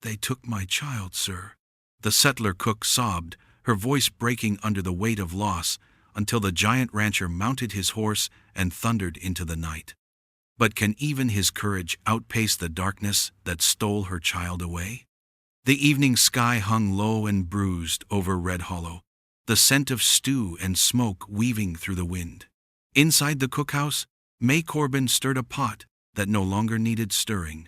"They took my child, sir." The settler cook sobbed, her voice breaking under the weight of loss, until the giant rancher mounted his horse and thundered into the night. But can even his courage outpace the darkness that stole her child away? The evening sky hung low and bruised over Red Hollow, the scent of stew and smoke weaving through the wind. Inside the cookhouse, May Corbin stirred a pot that no longer needed stirring.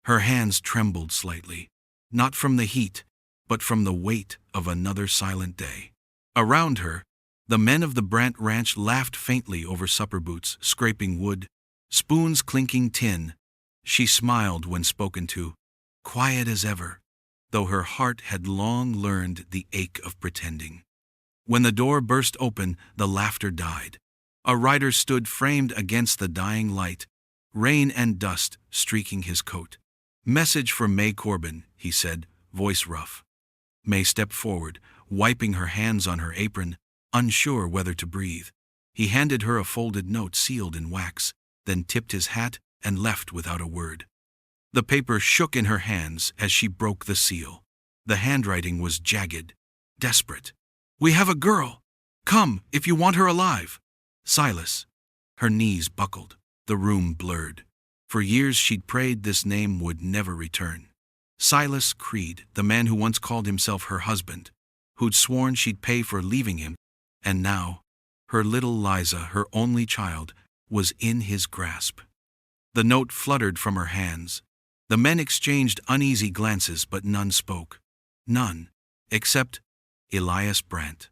Her hands trembled slightly, not from the heat, but from the weight of another silent day. Around her, the men of the Brant Ranch laughed faintly over supper boots scraping wood, spoons clinking tin. She smiled when spoken to, quiet as ever, though her heart had long learned the ache of pretending. When the door burst open, the laughter died. A rider stood framed against the dying light, rain and dust streaking his coat. "Message for May Corbin," he said, voice rough. May stepped forward, wiping her hands on her apron, unsure whether to breathe. He handed her a folded note sealed in wax, then tipped his hat and left without a word. The paper shook in her hands as she broke the seal. The handwriting was jagged, desperate. "We have a girl. Come, if you want her alive. Silas." Her knees buckled, the room blurred. For years she'd prayed this name would never return. Silas Creed, the man who once called himself her husband, who'd sworn she'd pay for leaving him, and now, her little Liza, her only child, was in his grasp. The note fluttered from her hands. The men exchanged uneasy glances, but none spoke. None, except Elias Brant.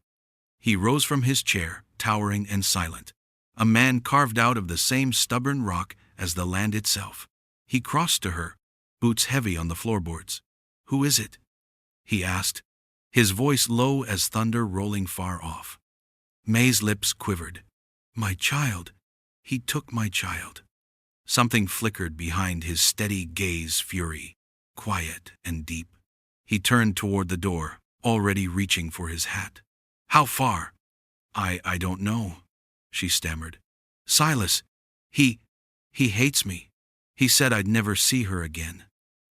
He rose from his chair, towering and silent, a man carved out of the same stubborn rock as the land itself. He crossed to her, boots heavy on the floorboards. "Who is it?" he asked, his voice low as thunder rolling far off. May's lips quivered. "My child. He took my child." Something flickered behind his steady gaze, fury, quiet and deep. He turned toward the door, already reaching for his hat. "How far?" I don't know," she stammered. "Silas, he hates me. He said I'd never see her again."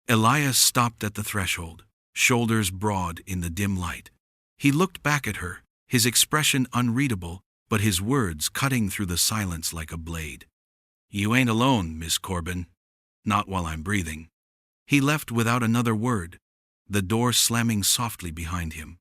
Elias stopped at the threshold, shoulders broad in the dim light. He looked back at her, his expression unreadable, but his words cutting through the silence like a blade. "You ain't alone, Miss Corbin. Not while I'm breathing." He left without another word, the door slamming softly behind him.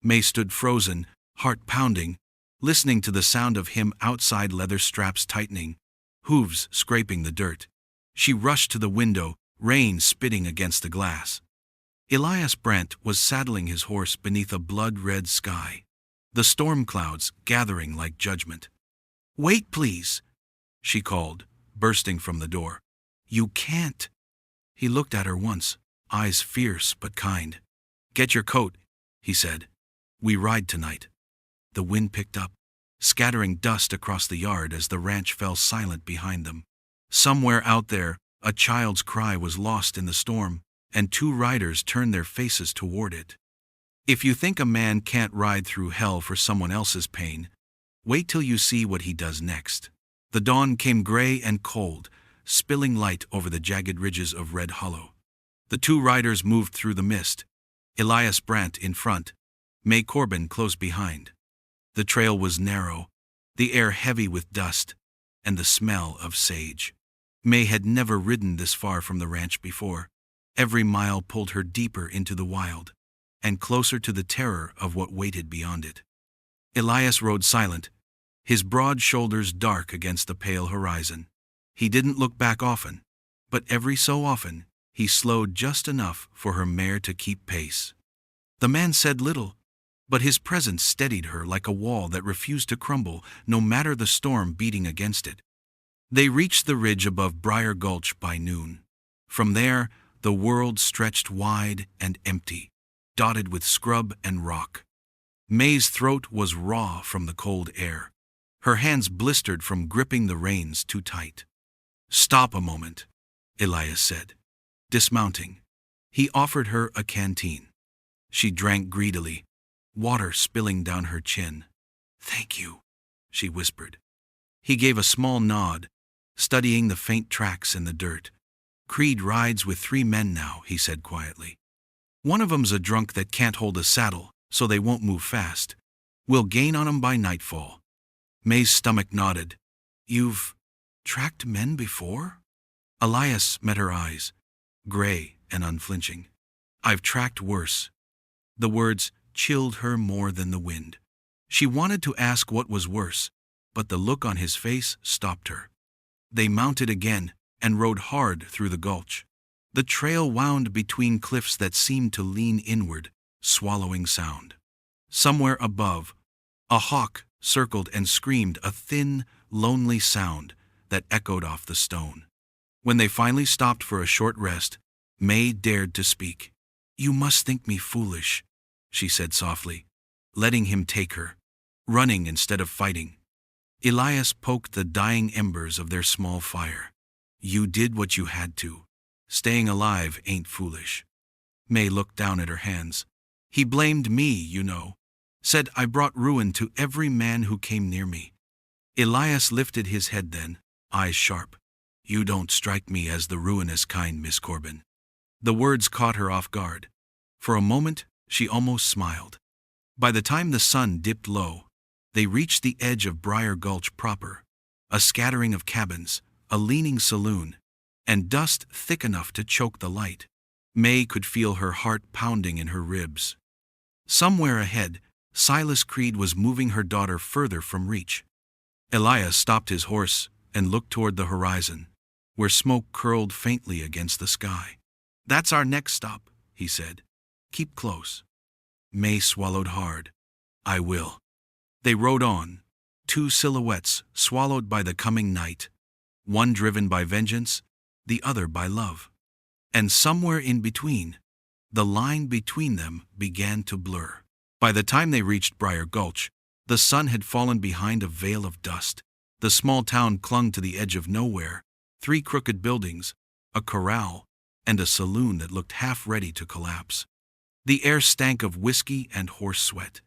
May stood frozen, heart pounding, listening to the sound of him outside, leather straps tightening, hooves scraping the dirt. She rushed to the window, rain spitting against the glass. Elias Brant was saddling his horse beneath a blood-red sky, the storm clouds gathering like judgment. "Wait, please," she called, bursting from the door. "You can't." He looked at her once, eyes fierce but kind. "Get your coat," he said. "We ride tonight." The wind picked up, scattering dust across the yard as the ranch fell silent behind them. Somewhere out there, a child's cry was lost in the storm, and two riders turned their faces toward it. If you think a man can't ride through hell for someone else's pain, wait till you see what he does next. The dawn came gray and cold, spilling light over the jagged ridges of Red Hollow. The two riders moved through the mist, Elias Brant in front, May Corbin close behind. The trail was narrow, the air heavy with dust, and the smell of sage. May had never ridden this far from the ranch before. Every mile pulled her deeper into the wild, and closer to the terror of what waited beyond it. Elias rode silent, his broad shoulders dark against the pale horizon. He didn't look back often, but every so often, he slowed just enough for her mare to keep pace. The man said little, but his presence steadied her like a wall that refused to crumble, no matter the storm beating against it. They reached the ridge above Briar Gulch by noon. From there, the world stretched wide and empty, dotted with scrub and rock. May's throat was raw from the cold air. Her hands blistered from gripping the reins too tight. "Stop a moment," Elias said, dismounting. He offered her a canteen. She drank greedily, water spilling down her chin. "Thank you," she whispered. He gave a small nod, studying the faint tracks in the dirt. "Creed rides with 3 men now," he said quietly. One of 'em's a drunk that can't hold a saddle, so they won't move fast. We'll gain on 'em by nightfall." May's stomach nodded. "You've tracked men before?" Elias met her eyes, gray and unflinching. "I've tracked worse." The words chilled her more than the wind. She wanted to ask what was worse, but the look on his face stopped her. They mounted again and rode hard through the gulch. The trail wound between cliffs that seemed to lean inward, swallowing sound. Somewhere above, a hawk circled and screamed a thin, lonely sound that echoed off the stone. When they finally stopped for a short rest, May dared to speak. "You must think me foolish," she said softly, letting him take her, running instead of fighting. Elias poked the dying embers of their small fire. "You did what you had to. Staying alive ain't foolish." May looked down at her hands. "He blamed me, you know. Said I brought ruin to every man who came near me." Elias lifted his head then, eyes sharp. "You don't strike me as the ruinous kind, Miss Corbin." The words caught her off guard. For a moment, she almost smiled. By the time the sun dipped low, they reached the edge of Briar Gulch proper, a scattering of cabins, a leaning saloon, and dust thick enough to choke the light. May could feel her heart pounding in her ribs. Somewhere ahead, Silas Creed was moving her daughter further from reach. Elias stopped his horse and looked toward the horizon, where smoke curled faintly against the sky. "That's our next stop," he said. "Keep close." May swallowed hard. "I will." They rode on, two silhouettes swallowed by the coming night, one driven by vengeance, the other by love. And somewhere in between, the line between them began to blur. By the time they reached Briar Gulch, the sun had fallen behind a veil of dust. The small town clung to the edge of nowhere, 3 crooked buildings, a corral, and a saloon that looked half ready to collapse. The air stank of whiskey and horse sweat.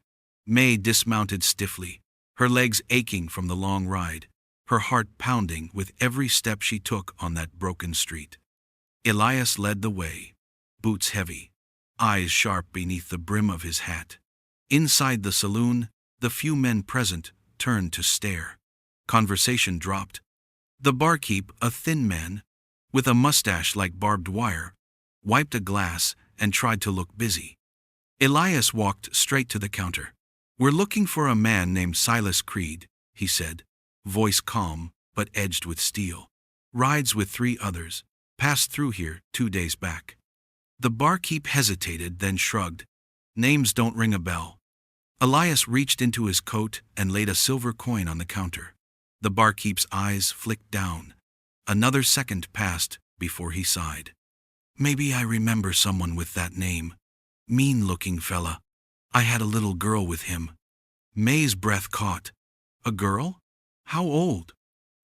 May dismounted stiffly, her legs aching from the long ride, her heart pounding with every step she took on that broken street. Elias led the way, boots heavy, eyes sharp beneath the brim of his hat. Inside the saloon, the few men present turned to stare. Conversation dropped. The barkeep, a thin man, with a mustache like barbed wire, wiped a glass and tried to look busy. Elias walked straight to the counter. "We're looking for a man named Silas Creed," he said, voice calm but edged with steel. "Rides with 3 others, passed through here 2 days back." The barkeep hesitated, then shrugged. "Names don't ring a bell." Elias reached into his coat and laid a silver coin on the counter. The barkeep's eyes flicked down. Another second passed before he sighed. "Maybe I remember someone with that name. Mean-looking fella. I had a little girl with him." May's breath caught. "A girl? How old?"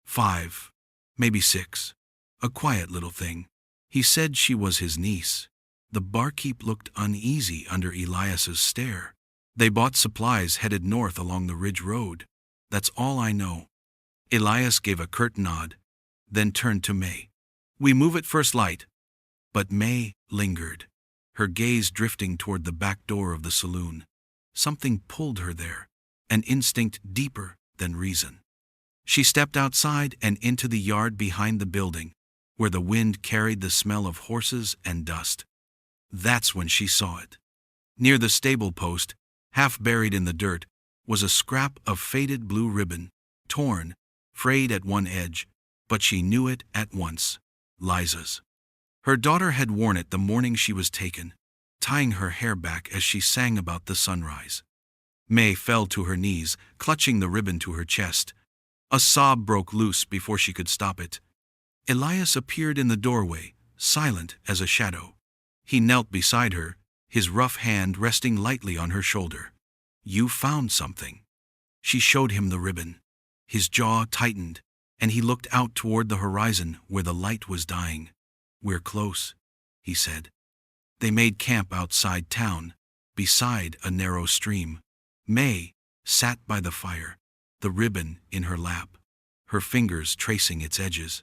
5, maybe 6. A quiet little thing. He said she was his niece. The barkeep looked uneasy under Elias's stare. "They bought supplies headed north along the Ridge Road. That's all I know." Elias gave a curt nod, then turned to May. "We move at first light." But May lingered, her gaze drifting toward the back door of the saloon. Something pulled her there, an instinct deeper than reason. She stepped outside and into the yard behind the building, where the wind carried the smell of horses and dust. That's when she saw it. Near the stable post, half buried in the dirt, was a scrap of faded blue ribbon, torn, frayed at one edge, but she knew it at once. Liza's. Her daughter had worn it the morning she was taken, tying her hair back as she sang about the sunrise. May fell to her knees, clutching the ribbon to her chest. A sob broke loose before she could stop it. Elias appeared in the doorway, silent as a shadow. He knelt beside her, his rough hand resting lightly on her shoulder. "You found something." She showed him the ribbon. His jaw tightened, and he looked out toward the horizon where the light was dying. "We're close," he said. They made camp outside town, beside a narrow stream. May sat by the fire, the ribbon in her lap, her fingers tracing its edges.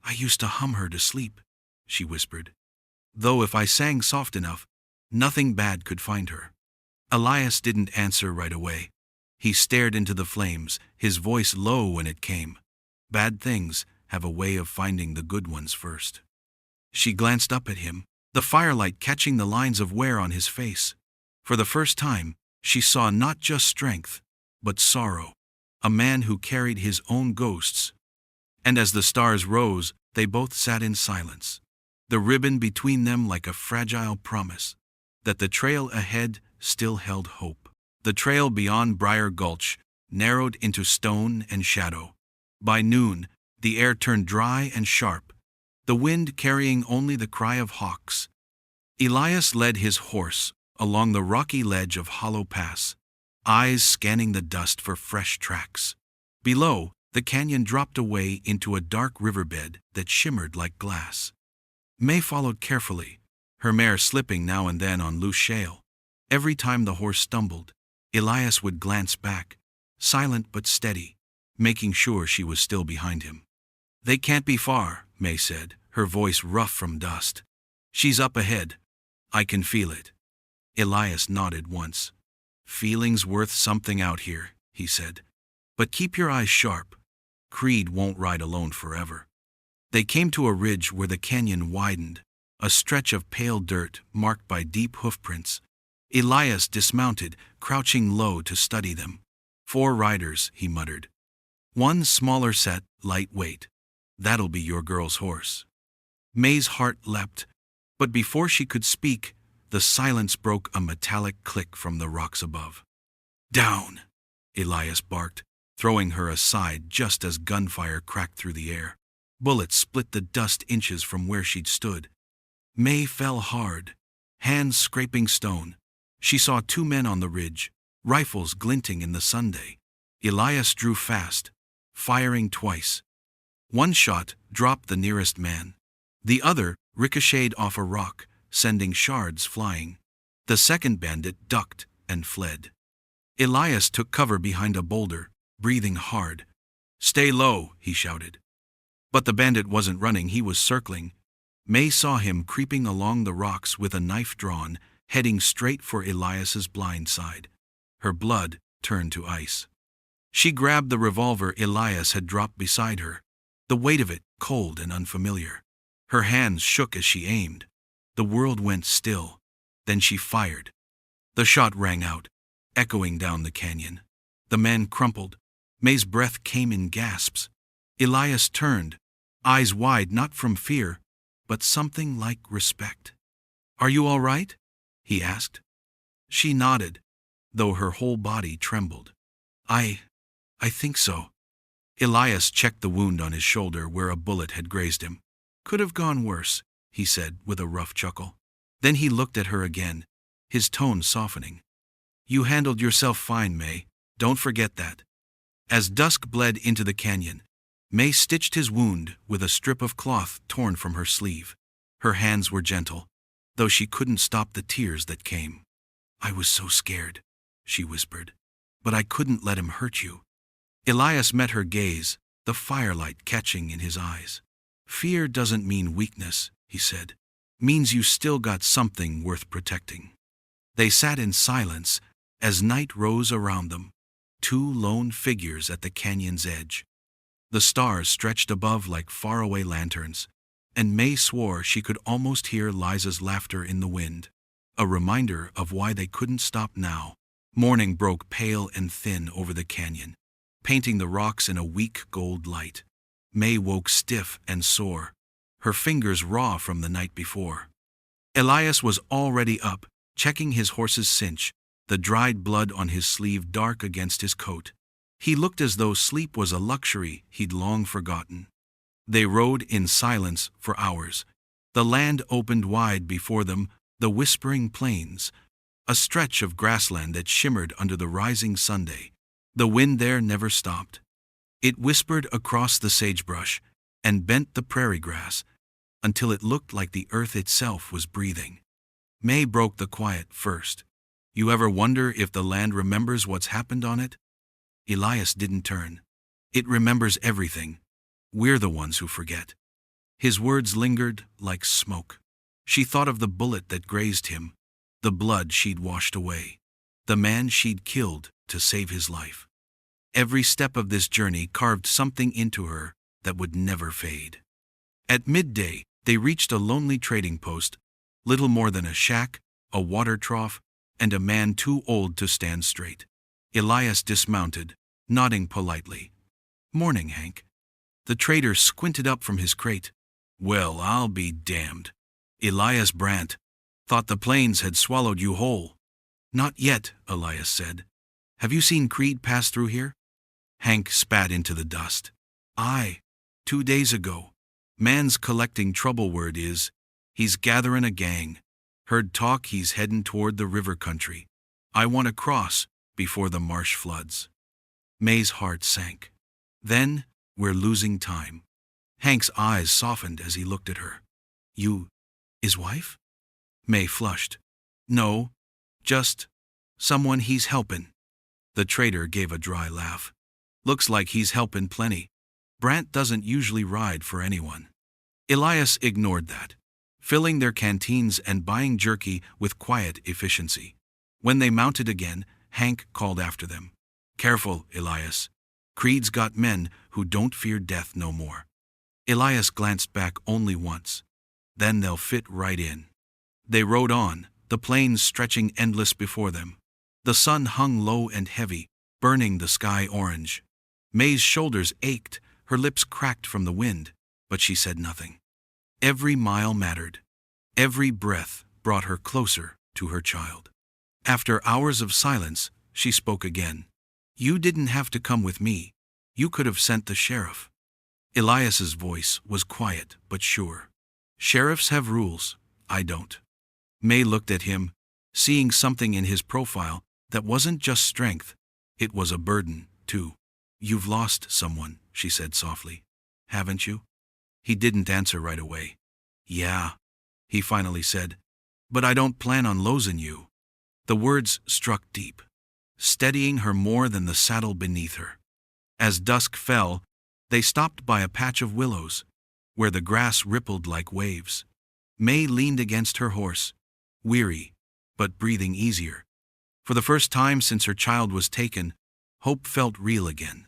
"I used to hum her to sleep," she whispered. "Though if I sang soft enough, Nothing bad could find her. Elias didn't answer right away. He stared into the flames, his voice low when it came. Bad things have a way of finding the good ones first. She glanced up at him, the firelight catching the lines of wear on his face. For the first time, she saw not just strength, but sorrow. A man who carried his own ghosts. And as the stars rose, they both sat in silence. The ribbon between them like a fragile promise that the trail ahead still held hope. The trail beyond Briar Gulch narrowed into stone and shadow. By noon, the air turned dry and sharp, the wind carrying only the cry of hawks. Elias led his horse along the rocky ledge of Hollow Pass, eyes scanning the dust for fresh tracks. Below, the canyon dropped away into a dark riverbed that shimmered like glass. May followed carefully, her mare slipping now and then on loose shale. Every time the horse stumbled, Elias would glance back, silent but steady, making sure she was still behind him. "They can't be far," May said, her voice rough from dust. "She's up ahead. I can feel it." Elias nodded once. "Feeling's worth something out here," he said. "But keep your eyes sharp. Creed won't ride alone forever." They came to a ridge where the canyon widened, a stretch of pale dirt marked by deep hoofprints. Elias dismounted, crouching low to study them. "4 riders," he muttered. "One smaller set, lightweight. That'll be your girl's horse." May's heart leapt, but before she could speak, the silence broke a metallic click from the rocks above. "Down!" Elias barked, throwing her aside just as gunfire cracked through the air. Bullets split the dust inches from where she'd stood. May fell hard, hands scraping stone. She saw 2 men on the ridge, rifles glinting in the sunday. Elias drew fast, firing twice. One shot dropped the nearest man. The other ricocheted off a rock, sending shards flying. The second bandit ducked and fled. Elias took cover behind a boulder, breathing hard. "Stay low," he shouted. But the bandit wasn't running, he was circling. May saw him creeping along the rocks with a knife drawn, heading straight for Elias's blind side. Her blood turned to ice. She grabbed the revolver Elias had dropped beside her, the weight of it cold and unfamiliar. Her hands shook as she aimed. The world went still. Then she fired. The shot rang out, echoing down the canyon. The man crumpled. May's breath came in gasps. Elias turned, eyes wide not from fear, but something like respect. "Are you all right?" he asked. She nodded, though her whole body trembled. I think so." Elias checked the wound on his shoulder where a bullet had grazed him. "Could have gone worse," he said with a rough chuckle. Then he looked at her again, his tone softening. "You handled yourself fine, May. Don't forget that." As dusk bled into the canyon, May stitched his wound with a strip of cloth torn from her sleeve. Her hands were gentle, though she couldn't stop the tears that came. "I was so scared," she whispered. "But I couldn't let him hurt you." Elias met her gaze, the firelight catching in his eyes. "Fear doesn't mean weakness," he said. "Means you still got something worth protecting." They sat in silence as night rose around them, 2 lone figures at the canyon's edge. The stars stretched above like faraway lanterns, and May swore she could almost hear Liza's laughter in the wind, a reminder of why they couldn't stop now. Morning broke pale and thin over the canyon, painting the rocks in a weak gold light. May woke stiff and sore, her fingers raw from the night before. Elias was already up, checking his horse's cinch, the dried blood on his sleeve dark against his coat. He looked as though sleep was a luxury he'd long forgotten. They rode in silence for hours. The land opened wide before them, the whispering plains, a stretch of grassland that shimmered under the rising sunday. The wind there never stopped. It whispered across the sagebrush and bent the prairie grass until it looked like the earth itself was breathing. May broke the quiet first. "You ever wonder if the land remembers what's happened on it?" Elias didn't turn. "It remembers everything. We're the ones who forget." His words lingered like smoke. She thought of the bullet that grazed him, the blood she'd washed away, the man she'd killed to save his life. Every step of this journey carved something into her that would never fade. At midday, they reached a lonely trading post, little more than a shack, a water trough, and a man too old to stand straight. Elias dismounted, nodding politely. "Morning, Hank." The trader squinted up from his crate. "Well, I'll be damned. Elias Brandt. Thought the plains had swallowed you whole." "Not yet," Elias said. "Have you seen Creed pass through here?" Hank spat into the dust. "Aye, 2 days ago. Man's collecting trouble, word is. He's gathering a gang. Heard talk he's headin' toward the river country. I want to cross before the marsh floods." May's heart sank. "Then, we're losing time." Hank's eyes softened as he looked at her. "You, his wife?" May flushed. "No, just someone he's helpin'." The trader gave a dry laugh. "Looks like he's helpin' plenty. Brandt doesn't usually ride for anyone." Elias ignored that, filling their canteens and buying jerky with quiet efficiency. When they mounted again, Hank called after them. "Careful, Elias. Creed's got men who don't fear death no more." Elias glanced back only once. "Then they'll fit right in." They rode on, the plains stretching endless before them. The sun hung low and heavy, burning the sky orange. May's shoulders ached, her lips cracked from the wind, but she said nothing. Every mile mattered. Every breath brought her closer to her child. After hours of silence, she spoke again. "You didn't have to come with me. You could have sent the sheriff." Elias's voice was quiet but sure. "Sheriffs have rules. I don't." May looked at him, seeing something in his profile that wasn't just strength. It was a burden, too. "You've lost someone," she said softly. "Haven't you?" He didn't answer right away. "Yeah," he finally said. "But I don't plan on losing you." The words struck deep, steadying her more than the saddle beneath her. As dusk fell, they stopped by a patch of willows, where the grass rippled like waves. May leaned against her horse, weary, but breathing easier. For the first time since her child was taken, hope felt real again.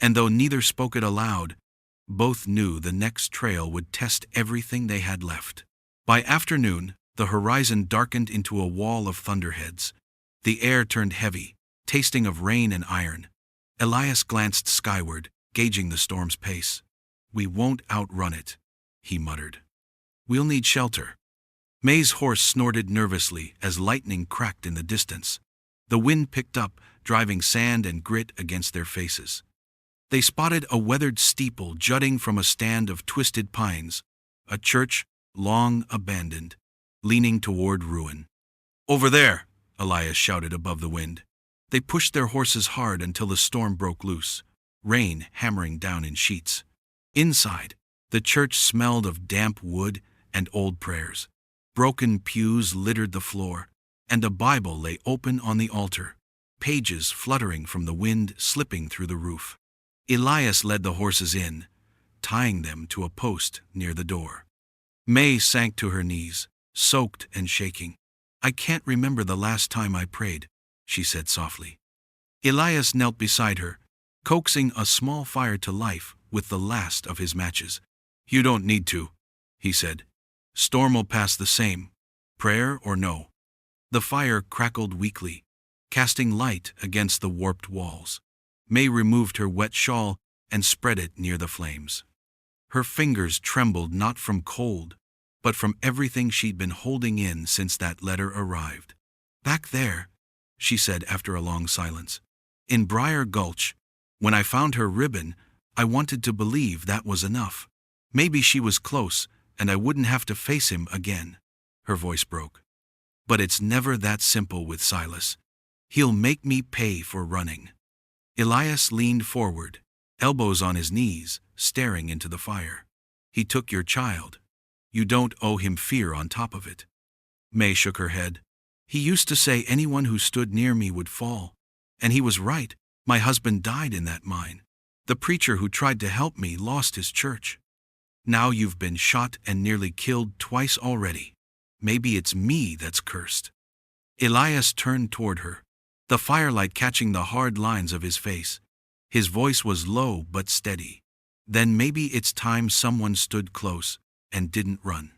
And though neither spoke it aloud, both knew the next trail would test everything they had left. By afternoon, the horizon darkened into a wall of thunderheads. The air turned heavy, tasting of rain and iron. Elias glanced skyward, gauging the storm's pace. "We won't outrun it," he muttered. "We'll need shelter." May's horse snorted nervously as lightning cracked in the distance. The wind picked up, driving sand and grit against their faces. They spotted a weathered steeple jutting from a stand of twisted pines, a church long abandoned, leaning toward ruin. "Over there!" Elias shouted above the wind. They pushed their horses hard until the storm broke loose, rain hammering down in sheets. Inside, the church smelled of damp wood and old prayers. Broken pews littered the floor, and a Bible lay open on the altar, pages fluttering from the wind slipping through the roof. Elias led the horses in, tying them to a post near the door. May sank to her knees, soaked and shaking. "I can't remember the last time I prayed," she said softly. Elias knelt beside her, coaxing a small fire to life with the last of his matches. "You don't need to," he said. "Storm'll pass the same, prayer or no." The fire crackled weakly, casting light against the warped walls. May removed her wet shawl and spread it near the flames. Her fingers trembled not from cold, but from everything she'd been holding in since that letter arrived. "Back there," she said after a long silence, "in Briar Gulch, when I found her ribbon, I wanted to believe that was enough. Maybe she was close, and I wouldn't have to face him again." Her voice broke. "But it's never that simple with Silas. He'll make me pay for running." Elias leaned forward, elbows on his knees, staring into the fire. "He took your child. You don't owe him fear on top of it." May shook her head. "He used to say anyone who stood near me would fall. And he was right. My husband died in that mine. The preacher who tried to help me lost his church. Now you've been shot and nearly killed twice already. Maybe it's me that's cursed." Elias turned toward her, the firelight catching the hard lines of his face. His voice was low but steady. Then maybe it's time someone stood close and didn't run.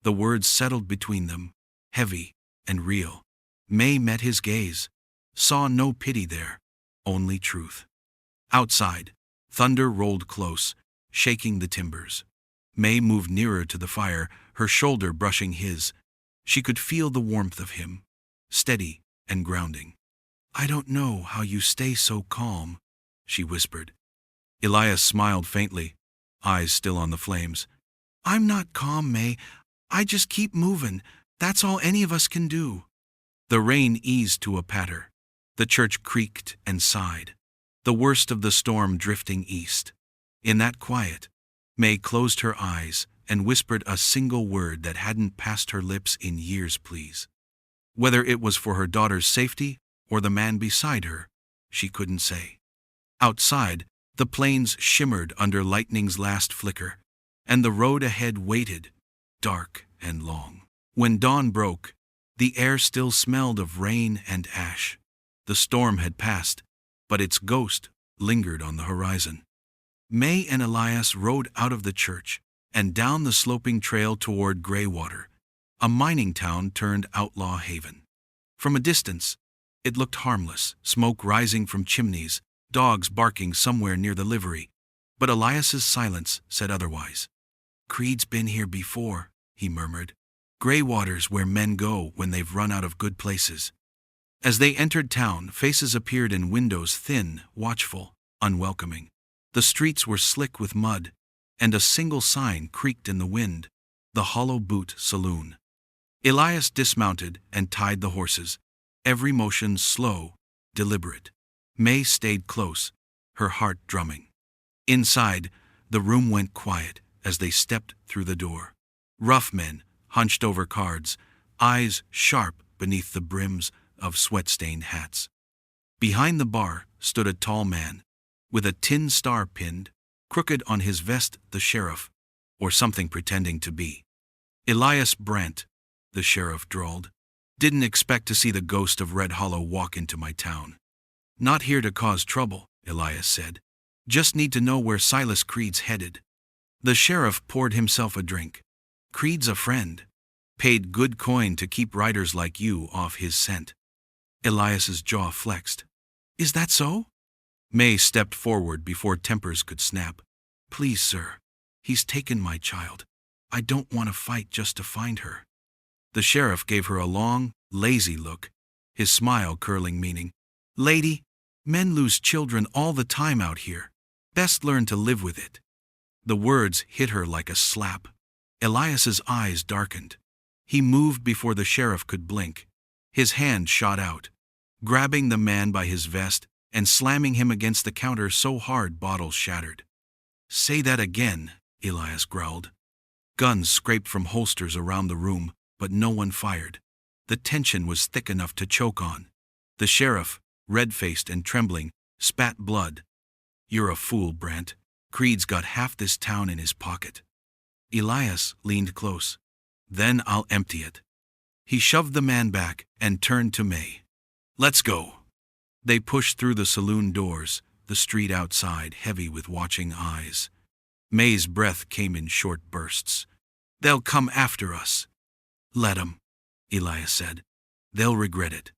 The words settled between them, heavy and real. May met his gaze, saw no pity there, only truth. Outside, thunder rolled close, shaking the timbers. May moved nearer to the fire, her shoulder brushing his. She could feel the warmth of him, steady and grounding. "I don't know how you stay so calm," she whispered. Elias smiled faintly, eyes still on the flames. "I'm not calm, May. I just keep moving. That's all any of us can do." The rain eased to a patter. The church creaked and sighed, the worst of the storm drifting east. In that quiet, May closed her eyes and whispered a single word that hadn't passed her lips in years, please. Whether it was for her daughter's safety or the man beside her, she couldn't say. Outside, the plains shimmered under lightning's last flicker, and the road ahead waited, dark and long. When dawn broke, the air still smelled of rain and ash. The storm had passed, but its ghost lingered on the horizon. May and Elias rode out of the church and down the sloping trail toward Greywater, a mining town turned outlaw haven. From a distance, it looked harmless, smoke rising from chimneys, dogs barking somewhere near the livery, but Elias's silence said otherwise. "Creed's been here before," he murmured. "Greywater's where men go when they've run out of good places." As they entered town, faces appeared in windows, thin, watchful, unwelcoming. The streets were slick with mud, and a single sign creaked in the wind, "The Hollow Boot Saloon." Elias dismounted and tied the horses, every motion slow, deliberate. May stayed close, her heart drumming. Inside, the room went quiet as they stepped through the door. Rough men, hunched over cards, eyes sharp beneath the brims of sweat-stained hats. Behind the bar stood a tall man, with a tin star pinned, crooked on his vest, the sheriff, or something pretending to be. "Elias Brant," the sheriff drawled. "Didn't expect to see the ghost of Red Hollow walk into my town." "Not here to cause trouble," Elias said. "Just need to know where Silas Creed's headed." The sheriff poured himself a drink. "Creed's a friend. Paid good coin to keep riders like you off his scent." Elias's jaw flexed. "Is that so?" May stepped forward before tempers could snap. "Please, sir. He's taken my child. I don't want to fight just to find her." The sheriff gave her a long, lazy look, his smile curling meaning. "Lady, men lose children all the time out here. Best learn to live with it." The words hit her like a slap. Elias's eyes darkened. He moved before the sheriff could blink. His hand shot out, grabbing the man by his vest and slamming him against the counter so hard bottles shattered. "Say that again," Elias growled. Guns scraped from holsters around the room, but no one fired. The tension was thick enough to choke on. The sheriff, red-faced and trembling, spat blood. "You're a fool, Brant. Creed's got half this town in his pocket." Elias leaned close. "Then I'll empty it." He shoved the man back and turned to May. "Let's go." They pushed through the saloon doors, the street outside heavy with watching eyes. May's breath came in short bursts. "They'll come after us." "Let 'em," Elias said. "They'll regret it."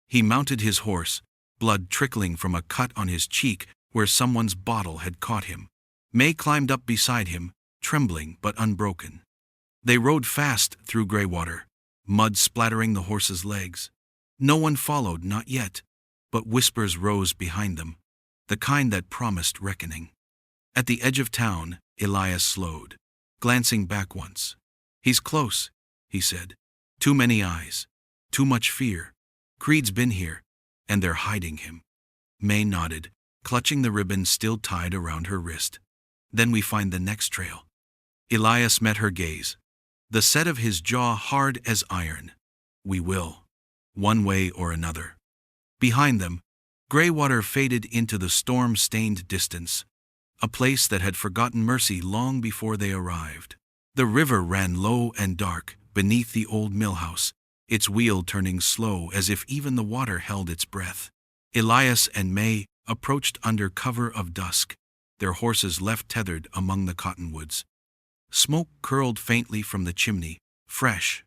He mounted his horse, blood trickling from a cut on his cheek where someone's bottle had caught him. May climbed up beside him, trembling but unbroken. They rode fast through Greywater, mud splattering the horse's legs. No one followed, not yet, but whispers rose behind them, the kind that promised reckoning. At the edge of town, Elias slowed, glancing back once. "He's close," he said. "Too many eyes. Too much fear. Creed's been here, and they're hiding him." May nodded, clutching the ribbon still tied around her wrist. "Then we find the next trail." Elias met her gaze, the set of his jaw hard as iron. "We will. One way or another." Behind them, Greywater faded into the storm-stained distance, a place that had forgotten mercy long before they arrived. The river ran low and dark beneath the old mill house, its wheel turning slow as if even the water held its breath. Elias and May approached under cover of dusk, their horses left tethered among the cottonwoods. Smoke curled faintly from the chimney, fresh,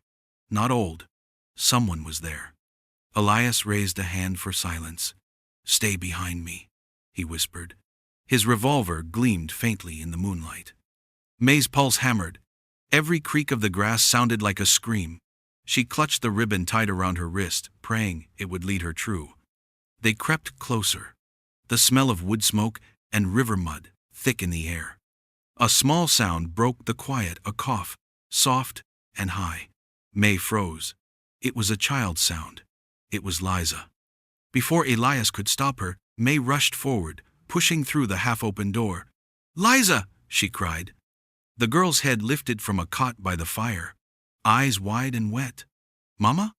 not old. Someone was there. Elias raised a hand for silence. "Stay behind me," he whispered. His revolver gleamed faintly in the moonlight. May's pulse hammered. Every creak of the grass sounded like a scream. She clutched the ribbon tied around her wrist, praying it would lead her true. They crept closer. The smell of wood smoke and river mud thick in the air. A small sound broke the quiet, a cough, soft and high. May froze. It was a child's sound. It was Liza. Before Elias could stop her, May rushed forward, pushing through the half-open door. "Liza!" she cried. The girl's head lifted from a cot by the fire, eyes wide and wet. "Mama?"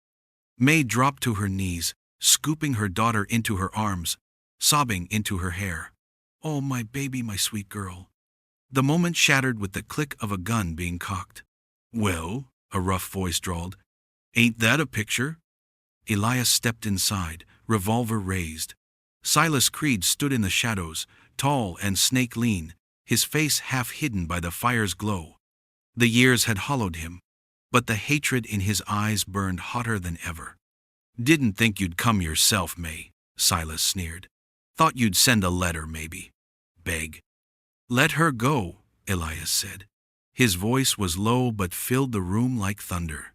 May dropped to her knees, scooping her daughter into her arms, sobbing into her hair. "Oh, my baby, my sweet girl." The moment shattered with the click of a gun being cocked. "Well," a rough voice drawled, "ain't that a picture?" Elias stepped inside, revolver raised. Silas Creed stood in the shadows, tall and snake-lean, his face half hidden by the fire's glow. The years had hollowed him, but the hatred in his eyes burned hotter than ever. "Didn't think you'd come yourself, May," Silas sneered. "Thought you'd send a letter, maybe. Beg." "Let her go," Elias said. His voice was low but filled the room like thunder.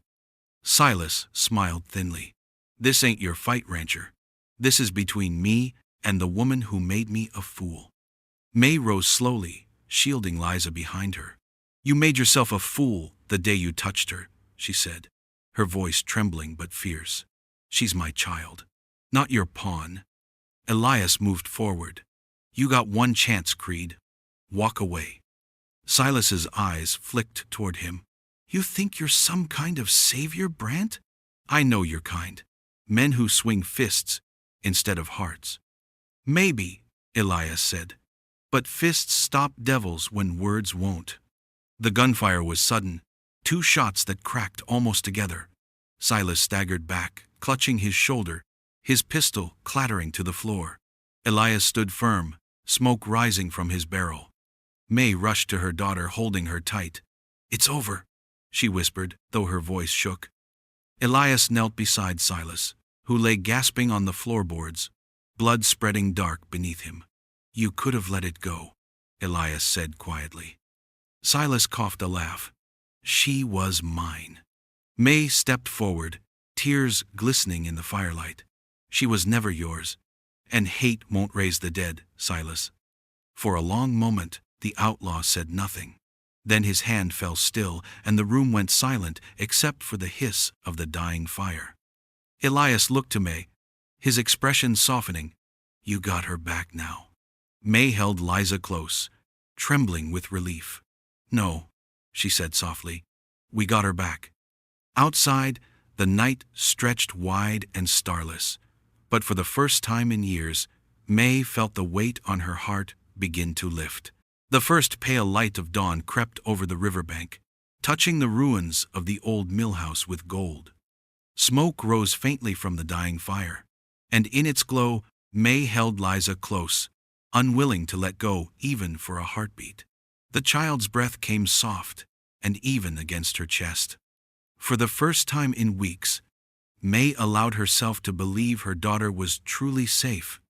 Silas smiled thinly. "This ain't your fight, rancher. This is between me and the woman who made me a fool." May rose slowly, shielding Liza behind her. "You made yourself a fool the day you touched her," she said, her voice trembling but fierce. "She's my child, not your pawn." Elias moved forward. "You got one chance, Creed. Walk away." Silas's eyes flicked toward him. "You think you're some kind of savior, Brant? I know your kind. Men who swing fists instead of hearts." "Maybe," Elias said. "But fists stop devils when words won't." The gunfire was sudden, 2 shots that cracked almost together. Silas staggered back, clutching his shoulder, his pistol clattering to the floor. Elias stood firm, smoke rising from his barrel. May rushed to her daughter, holding her tight. "It's over," she whispered, though her voice shook. Elias knelt beside Silas, who lay gasping on the floorboards, blood spreading dark beneath him. "You could have let it go," Elias said quietly. Silas coughed a laugh. "She was mine." May stepped forward, tears glistening in the firelight. "She was never yours. And hate won't raise the dead, Silas." For a long moment, the outlaw said nothing. Then his hand fell still, and the room went silent except for the hiss of the dying fire. Elias looked to May, his expression softening. "You got her back now." May held Liza close, trembling with relief. "No," she said softly. "We got her back." Outside, the night stretched wide and starless, but for the first time in years, May felt the weight on her heart begin to lift. The first pale light of dawn crept over the riverbank, touching the ruins of the old mill house with gold. Smoke rose faintly from the dying fire, and in its glow, May held Liza close, unwilling to let go even for a heartbeat. The child's breath came soft and even against her chest. For the first time in weeks, May allowed herself to believe her daughter was truly safe.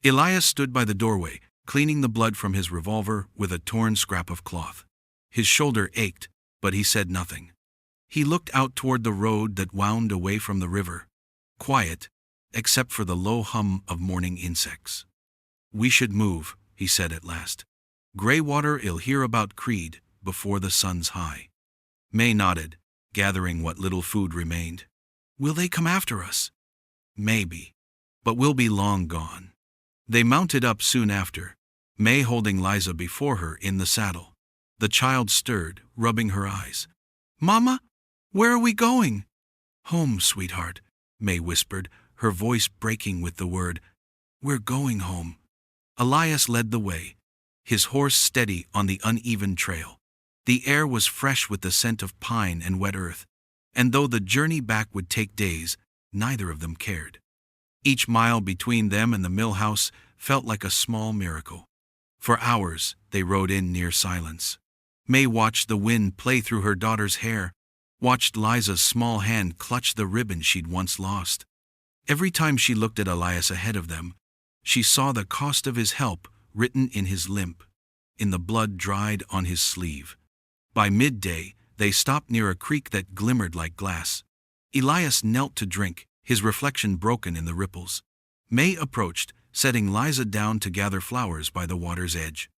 Elias stood by the doorway, cleaning the blood from his revolver with a torn scrap of cloth. His shoulder ached, but he said nothing. He looked out toward the road that wound away from the river, quiet, except for the low hum of morning insects. "We should move," he said at last. "Greywater'll hear about Creed before the sun's high." May nodded, gathering what little food remained. "Will they come after us?" "Maybe, but we'll be long gone." They mounted up soon after, May holding Liza before her in the saddle. The child stirred, rubbing her eyes. "Mama, where are we going?" "Home, sweetheart," May whispered, her voice breaking with the word. "We're going home." Elias led the way, his horse steady on the uneven trail. The air was fresh with the scent of pine and wet earth, And though the journey back would take days, neither of them cared. Each mile between them and the mill house felt like a small miracle. For hours, they rode in near silence. May watched the wind play through her daughter's hair, watched Liza's small hand clutch the ribbon she'd once lost. Every time she looked at Elias ahead of them, she saw the cost of his help written in his limp, in the blood dried on his sleeve. By midday, they stopped near a creek that glimmered like glass. Elias knelt to drink, his reflection broken in the ripples. May approached, setting Liza down to gather flowers by the water's edge.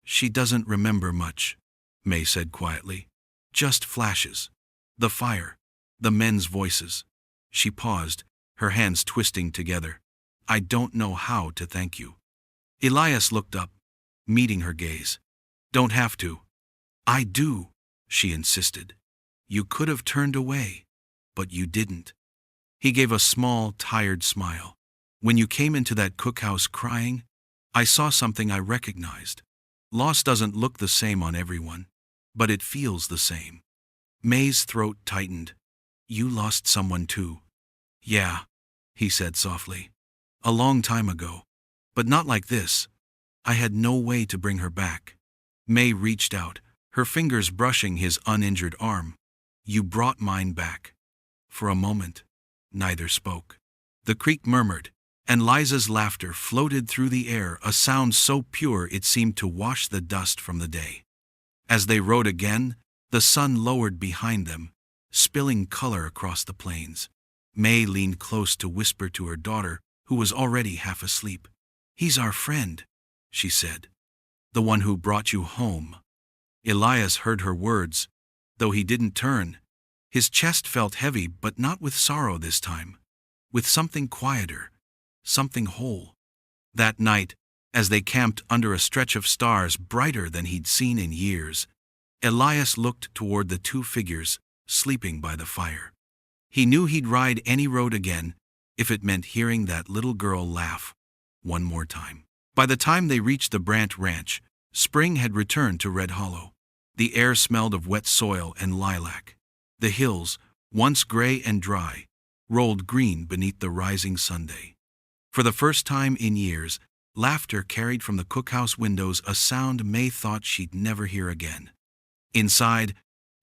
"She doesn't remember much," May said quietly. "Just flashes. The fire. The men's voices." She paused, her hands twisting together. "I don't know how to thank you." Elias looked up, meeting her gaze. "Don't have to." "I do," she insisted. "You could have turned away, but you didn't." He gave a small, tired smile. "When you came into that cookhouse crying, I saw something I recognized. Loss doesn't look the same on everyone, but it feels the same." May's throat tightened. "You lost someone too." "Yeah," he said softly. "A long time ago. But not like this. I had no way to bring her back." May reached out, her fingers brushing his uninjured arm. "You brought mine back." For a moment, neither spoke. The creek murmured, and Liza's laughter floated through the air, a sound so pure it seemed to wash the dust from the day. As they rode again, the sun lowered behind them, spilling color across the plains. May leaned close to whisper to her daughter, who was already half asleep. "He's our friend," she said. "The one who brought you home." Elias heard her words, though he didn't turn. His chest felt heavy, but not with sorrow this time. With something quieter, something whole. That night, as they camped under a stretch of stars brighter than he'd seen in years, Elias looked toward the two figures sleeping by the fire. He knew he'd ride any road again if it meant hearing that little girl laugh one more time. By the time they reached the Brandt Ranch, spring had returned to Red Hollow. The air smelled of wet soil and lilac. The hills, once gray and dry, rolled green beneath the rising Sunday. For the first time in years, laughter carried from the cookhouse windows a sound May thought she'd never hear again. Inside,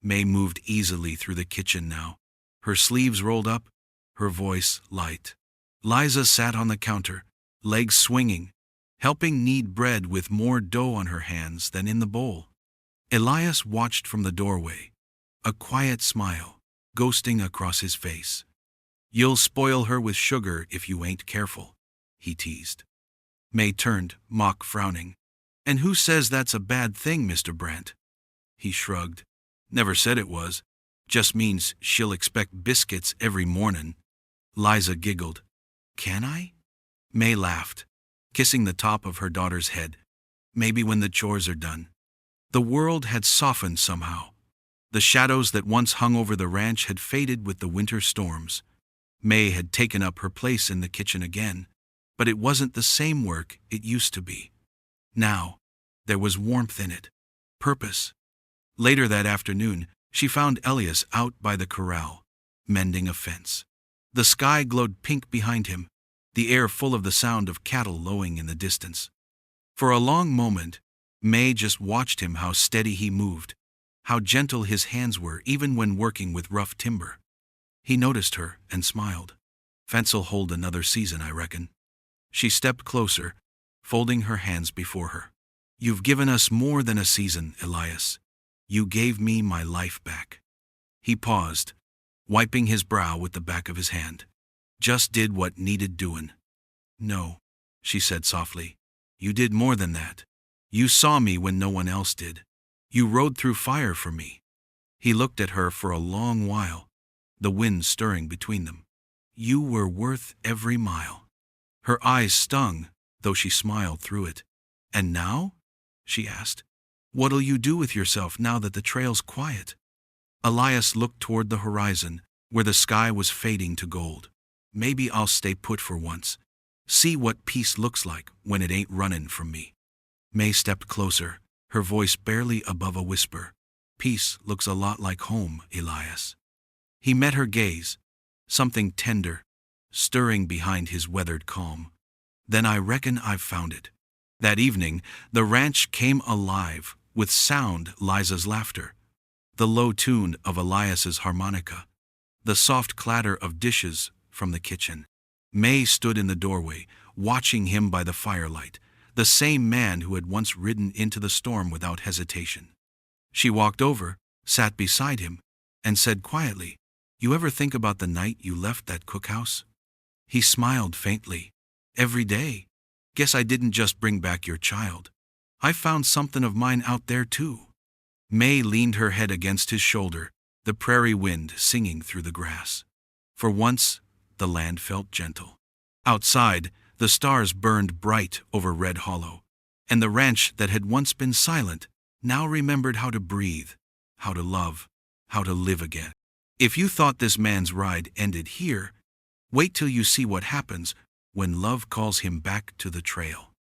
May moved easily through the kitchen now, her sleeves rolled up, her voice light. Liza sat on the counter, legs swinging, helping knead bread with more dough on her hands than in the bowl. Elias watched from the doorway, a quiet smile ghosting across his face. "You'll spoil her with sugar if you ain't careful," he teased. May turned, mock frowning. "And who says that's a bad thing, Mr. Brandt?" He shrugged. "Never said it was. Just means she'll expect biscuits every mornin'." Liza giggled. "Can I?" May laughed, kissing the top of her daughter's head. "Maybe when the chores are done." The world had softened somehow. The shadows that once hung over the ranch had faded with the winter storms. May had taken up her place in the kitchen again, but it wasn't the same work it used to be. Now, there was warmth in it, purpose. Later that afternoon, she found Elias out by the corral, mending a fence. The sky glowed pink behind him, the air full of the sound of cattle lowing in the distance. For a long moment, May just watched him, how steady he moved, how gentle his hands were even when working with rough timber. He noticed her and smiled. "Fence'll hold another season, I reckon." She stepped closer, folding her hands before her. "You've given us more than a season, Elias. You gave me my life back." He paused, wiping his brow with the back of his hand. "Just did what needed doin'." "No," she said softly. "You did more than that. You saw me when no one else did. You rode through fire for me." He looked at her for a long while, the wind stirring between them. "You were worth every mile." Her eyes stung, though she smiled through it. "And now?" she asked. "What'll you do with yourself now that the trail's quiet?" Elias looked toward the horizon, where the sky was fading to gold. "Maybe I'll stay put for once. See what peace looks like when it ain't runnin' from me." May stepped closer, her voice barely above a whisper. "Peace looks a lot like home, Elias." He met her gaze, something tender, stirring behind his weathered calm. Then I reckon I've found it. That evening, the ranch came alive with sound Liza's laughter, the low tune of Elias's harmonica, the soft clatter of dishes from the kitchen. May stood in the doorway, watching him by the firelight, the same man who had once ridden into the storm without hesitation. She walked over, sat beside him, and said quietly, "You ever think about the night you left that cookhouse?" He smiled faintly. "Every day. Guess I didn't just bring back your child. I found something of mine out there too." May leaned her head against his shoulder, the prairie wind singing through the grass. For once, the land felt gentle. Outside, the stars burned bright over Red Hollow, and the ranch that had once been silent now remembered how to breathe, how to love, how to live again. If you thought this man's ride ended here, wait till you see what happens when love calls him back to the trail.